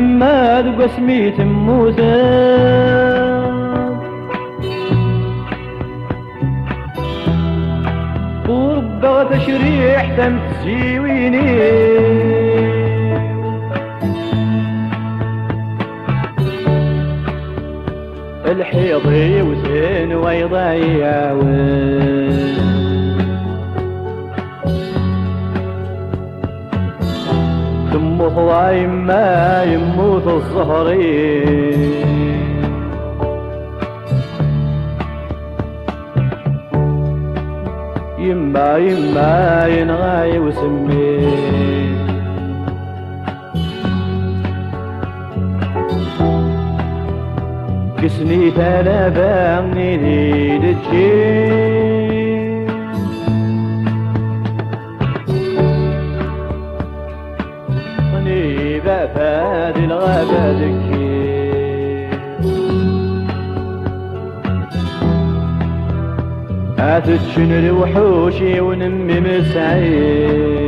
يما ذو قسمي تموسى وربا تشريح تم تسيويني الحيضي وزين ويضيعون تموت يما يموت الصهرين يما يما ينغاي وسمين قسني ثلاثة نريد تجي غنيبة فاد الغابة ذكي أتتشن الوحوشي ونمي مسعيد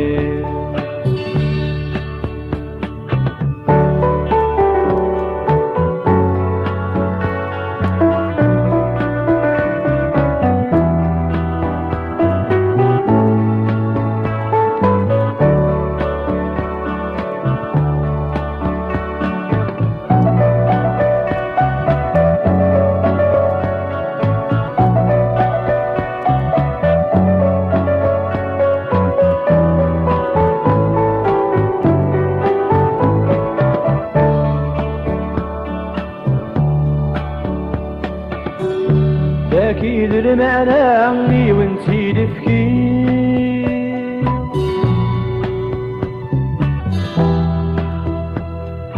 أكيد المعنى عني وانتي تفكي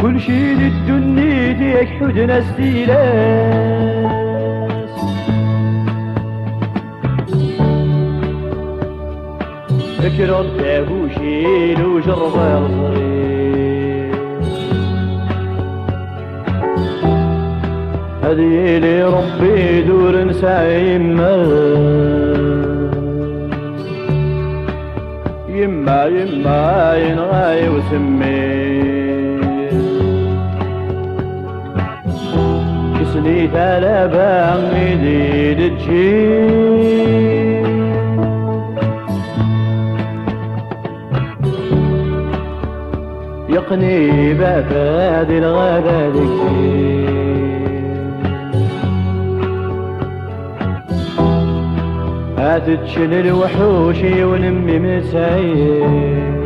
كل شي للدنيا ديك حدنا استيلاس فكر التابوشيل وجرب الصغير هدي لي ربي دور نسعى يما يما ينغاي وسمي كسني ثلاثة جديد تجي يقني بفاد الغابة ذكي هاتتشن الوحوشي ونمي مسعيد